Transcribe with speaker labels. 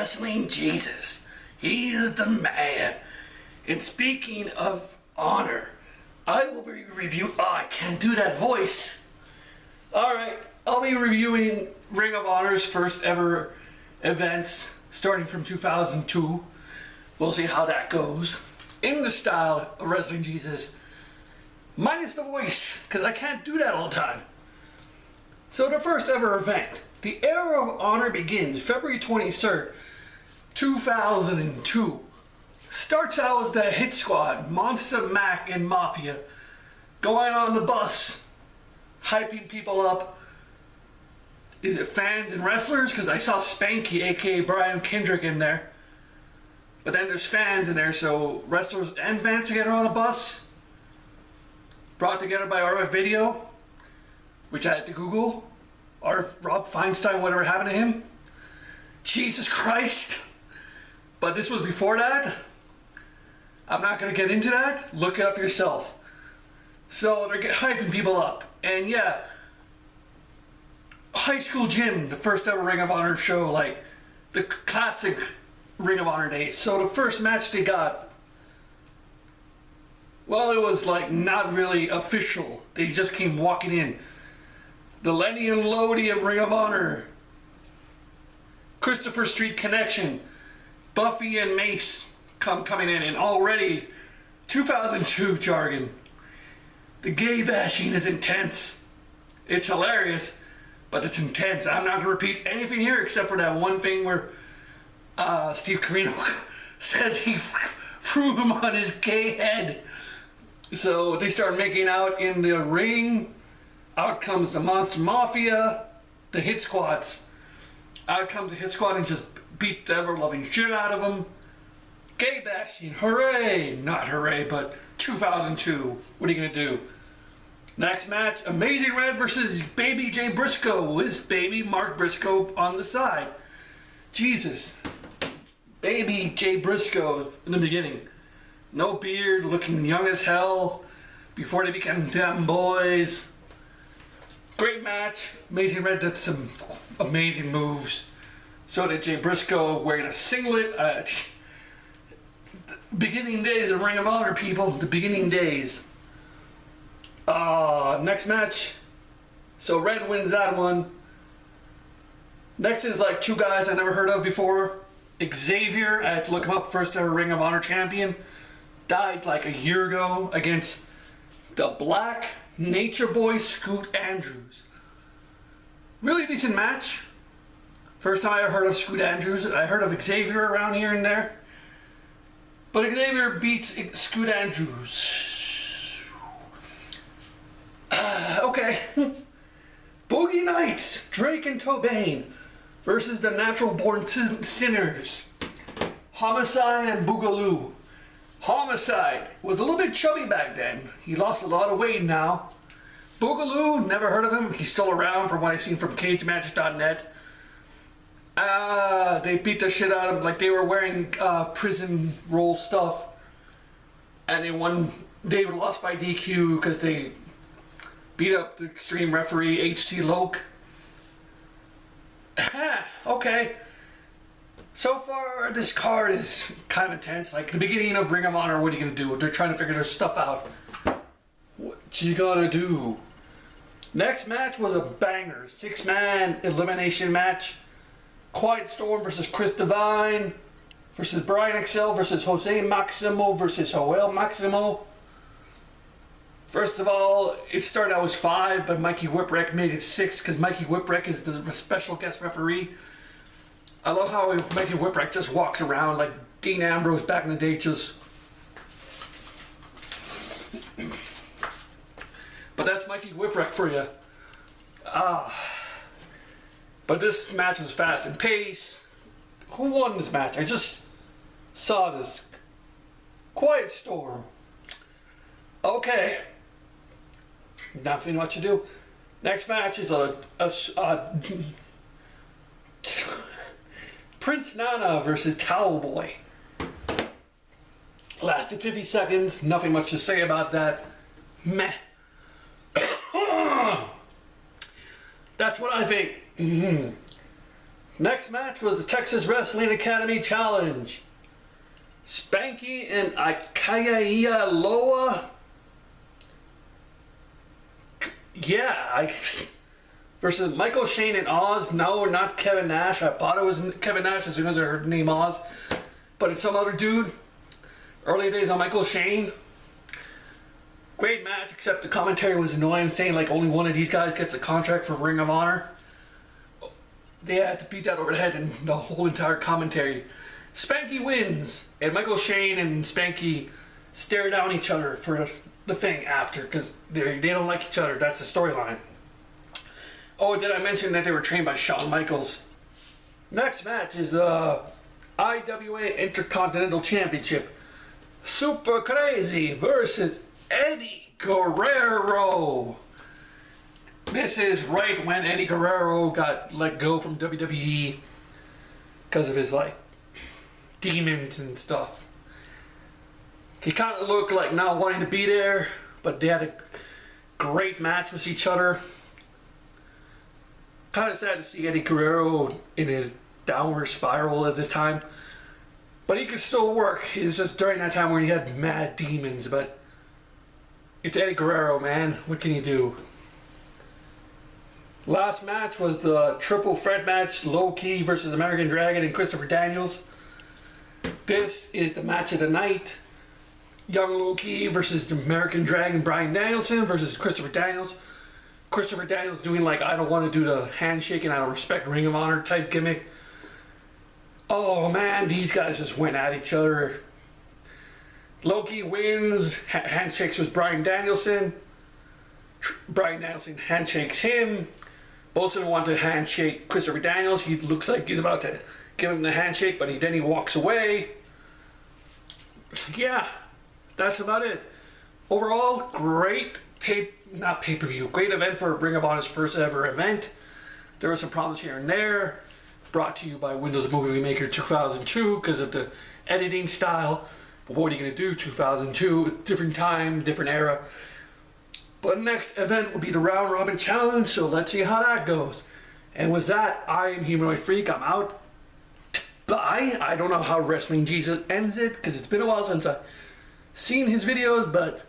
Speaker 1: Wrestling Jesus. He is the man. And speaking of honor, I will be reviewing... Oh, I can't do that voice. Alright, I'll be reviewing Ring of Honor's first ever events starting from 2002. We'll see how that goes. In the style of Wrestling Jesus, minus the voice, because I can't do that all the time. So the first ever event, the Era of Honor begins February 23rd, 2002. Starts out as the Hit Squad, Monster Mac and Mafia, going on the bus, hyping people up. Is it fans and wrestlers? Because I saw Spanky, aka Brian Kendrick, in there. But then there's fans in there, so wrestlers and fans together on a bus. Brought together by RF Video, which I had to Google. Rob Feinstein, whatever happened to him. Jesus Christ. But this was before that. I'm not going to get into that. Look it up yourself. So they're hyping people up. And yeah, High School Gym, the first ever Ring of Honor show, like the classic Ring of Honor days. So the first match they got, well, it was like not really official. They just came walking in. The Lenny and Lodi of Ring of Honor, Christopher Street Connection, Buffy and Mace coming in, and already 2002 jargon. The gay bashing is intense. It's hilarious, but it's intense. I'm not going to repeat anything here except for that one thing where Steve Carino says he threw him on his gay head. So they start making out in the ring. Out comes the Monster Mafia, the Hit Squads. Out comes the Hit Squad and just beat the ever-loving shit out of them. Gay bashing, hooray! Not hooray, but 2002. What are you gonna do? Next match, Amazing Red versus Baby Jay Briscoe. His baby Mark Briscoe on the side. Jesus. Baby Jay Briscoe in the beginning. No beard, looking young as hell. Before they became damn boys. Great match. Amazing Red did some amazing moves. So did Jay Briscoe, wearing a singlet. Beginning days of Ring of Honor, people. The beginning days. Next match. So Red wins that one. Next is like two guys I never heard of before. Xavier, I had to look him up, first ever Ring of Honor champion. Died like a year ago against the Black Nature Boy Scoot Andrews. Really decent match. First time I ever heard of Scoot Andrews. I heard of Xavier around here and there. But Xavier beats Scoot Andrews. Okay. Boogie Nights, Drake and Tobane versus the Natural Born Sinners. Homicide and Boogaloo. Homicide was a little bit chubby back then. He lost a lot of weight now. Boogaloo, never heard of him. He's still around from what I've seen from cagematch.net. They beat the shit out of him like they were wearing prison roll stuff. And they lost by DQ because they beat up the Extreme referee H.C. Loke. Okay. So far, this card is kind of intense. Like the beginning of Ring of Honor, what are you gonna do? They're trying to figure their stuff out. What you gonna do? Next match was a banger. 6-man elimination match. Quiet Storm versus Chris Devine versus Brian Excel versus Jose Maximo versus Joel Maximo. First of all, it started out as 5, but Mikey Whipwreck made it 6 because Mikey Whipwreck is the special guest referee. I love how Mikey Whipwreck just walks around like Dean Ambrose back in the day, just... But that's Mikey Whipwreck for you. But this match was fast and pace. Who won this match? I just saw this. Quiet Storm. Okay. Nothing much to do. Next match is a Prince Nana versus Towel Boy. Lasted 50 seconds. Nothing much to say about that. Meh. That's what I think. Next match was the Texas Wrestling Academy Challenge. Spanky and Ikaya Loa. Yeah, versus Michael Shane and Oz. No, not Kevin Nash. I thought it was Kevin Nash as soon as I heard the name Oz. But it's some other dude. Early days on Michael Shane. Great match, except the commentary was annoying, saying like only one of these guys gets a contract for Ring of Honor. They had to beat that over the head in the whole entire commentary. Spanky wins, and Michael Shane and Spanky stare down each other for the thing after, because they don't like each other. That's the storyline. Oh, did I mention that they were trained by Shawn Michaels? Next match is the IWA Intercontinental Championship. Super Crazy versus Eddie Guerrero. This is right when Eddie Guerrero got let go from WWE because of his like demons and stuff. He kind of looked like not wanting to be there, but they had a great match with each other. Kind of sad to see Eddie Guerrero in his downward spiral at this time, but he could still work. It's just during that time where he had mad demons, but it's Eddie Guerrero, man. What can you do? Last match was the triple threat match, Low Key versus American Dragon and Christopher Daniels. This is the match of the night. Young Low Key versus the American Dragon, Bryan Danielson versus Christopher Daniels. Christopher Daniels doing like, I don't want to do the handshake and I don't respect Ring of Honor type gimmick. Oh man, these guys just went at each other. Low Key wins, handshakes with Bryan Danielson. Bryan Danielson handshakes him. Both of them want to handshake Christopher Daniels. He looks like he's about to give him the handshake, but then he walks away. Yeah, that's about it. Overall, great pay-per-view. Great event for Ring of Honor's first ever event. There were some problems here and there. Brought to you by Windows Movie Maker 2002 because of the editing style. But what are you going to do? 2002, different time, different era. But next event will be the Round Robin Challenge, so let's see how that goes. And with that, I am Humanoid Freak. I'm out. Bye. I don't know how Wrestling Jesus ends it, because it's been a while since I've seen his videos, but